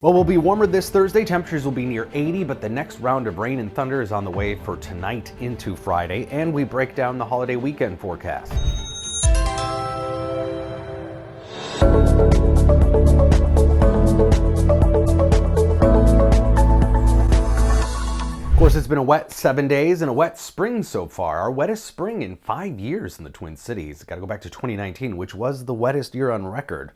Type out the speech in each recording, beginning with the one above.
Well, we'll be warmer this Thursday. Temperatures will be near 80, but the next round of rain and thunder is on the way for tonight into Friday, and we break down the holiday weekend forecast. Of course, it's been a wet 7 days and a wet spring so far. Our wettest spring in 5 years in the Twin Cities. Got to go back to 2019, which was the wettest year on record.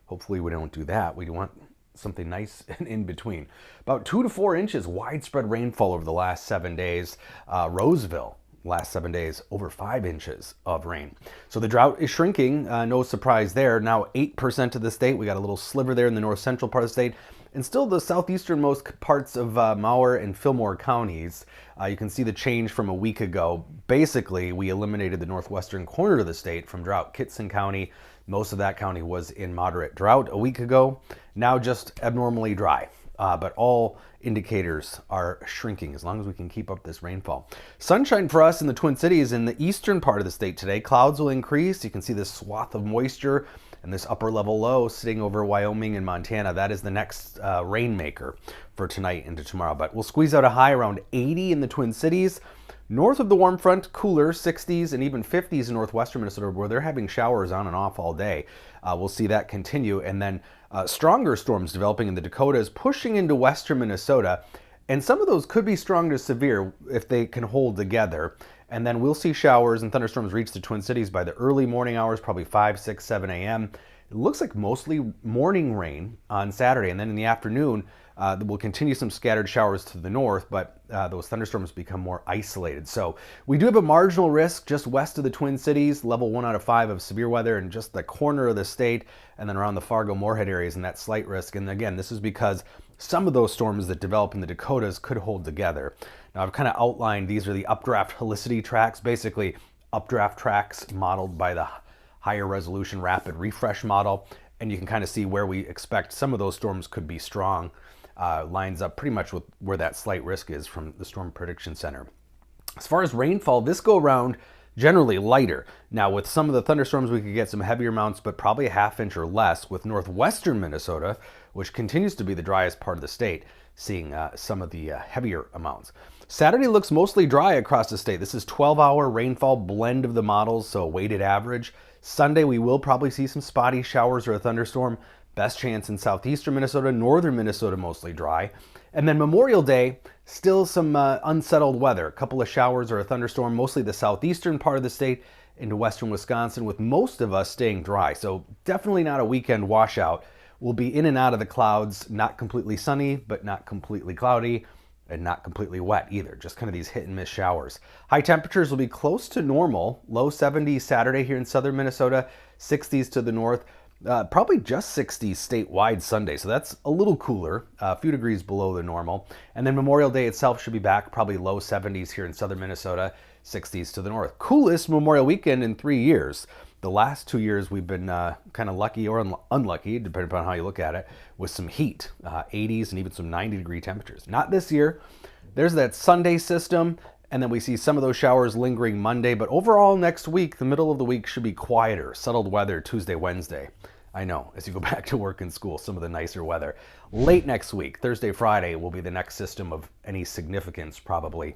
Hopefully we don't do that. We want something nice and in between. About 2 to 4 inches widespread rainfall over the last 7 days. Roseville, last 7 days, over 5 inches of rain. So the drought is shrinking, no surprise there. Now 8% of the state. We got a little sliver there in the north central part of the state. And still the southeasternmost parts of Mower and Fillmore counties. You can see the change from a week ago. Basically, we eliminated the northwestern corner of the state from drought. Kittson County, most of that county was in moderate drought a week ago. Now just abnormally dry. But all indicators are shrinking as long as we can keep up this rainfall. Sunshine for us in the Twin Cities in the eastern part of the state today. Clouds will increase. You can see this swath of moisture and this upper level low sitting over Wyoming and Montana. That is the next rainmaker for tonight into tomorrow. But we'll squeeze out a high around 80 in the Twin Cities. North of the warm front, cooler, 60s and even 50s in northwestern Minnesota, where they're having showers on and off all day. We'll see that continue. And then stronger storms developing in the Dakotas, pushing into western Minnesota. And some of those could be strong to severe if they can hold together. And then we'll see showers and thunderstorms reach the Twin Cities by the early morning hours, probably 5, 6, 7 a.m. It looks like mostly morning rain on Saturday. And then in the afternoon, we'll continue some scattered showers to the north, but those thunderstorms become more isolated. So we do have a marginal risk just west of the Twin Cities, level 1 out of 5 of severe weather in just the corner of the state, and then around the Fargo-Moorhead areas, and that slight risk. And again, this is because some of those storms that develop in the Dakotas could hold together. Now I've kind of outlined, these are the updraft helicity tracks, basically updraft tracks modeled by the higher resolution rapid refresh model. And you can kind of see where we expect some of those storms could be strong. Lines up pretty much with where that slight risk is from the Storm Prediction Center. As far as rainfall, this go around generally lighter. Now with some of the thunderstorms, we could get some heavier amounts, but probably a ½ inch or less with northwestern Minnesota, which continues to be the driest part of the state, seeing some of the heavier amounts. Saturday looks mostly dry across the state. This is 12-hour rainfall blend of the models, so weighted average. Sunday, we will probably see some spotty showers or a thunderstorm. Best chance in southeastern Minnesota, northern Minnesota mostly dry. And then Memorial Day, still some unsettled weather. A couple of showers or a thunderstorm, mostly the southeastern part of the state into western Wisconsin, with most of us staying dry. So definitely not a weekend washout. We'll be in and out of the clouds, not completely sunny, but not completely cloudy, and not completely wet either. Just kind of these hit and miss showers. High temperatures will be close to normal. Low 70s Saturday here in southern Minnesota, 60s to the north. Probably just 60s statewide Sunday, so that's a little cooler, a few degrees below the normal. And then Memorial Day itself should be back, probably low 70s here in southern Minnesota, 60s to the north. Coolest Memorial Weekend in 3 years. The last 2 years we've been kind of lucky or unlucky, depending upon how you look at it, with some heat, 80s and even some 90-degree temperatures. Not this year. There's that Sunday system, and then we see some of those showers lingering Monday, but overall next week, the middle of the week should be quieter, settled weather Tuesday, Wednesday. I know, as you go back to work and school, some of the nicer weather. Late next week, Thursday, Friday, will be the next system of any significance, probably.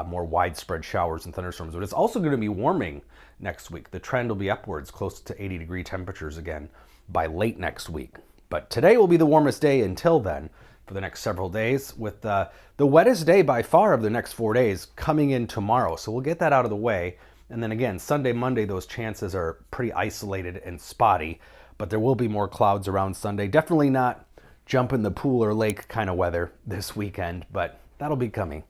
More widespread showers and thunderstorms. But it's also going to be warming next week. The trend will be upwards, close to 80-degree temperatures again by late next week. But today will be the warmest day until then for the next several days, with the wettest day by far of the next 4 days coming in tomorrow. So we'll get that out of the way. And then again, Sunday, Monday, those chances are pretty isolated and spotty. But there will be more clouds around Sunday. Definitely not jump in the pool or lake kind of weather this weekend, but that'll be coming.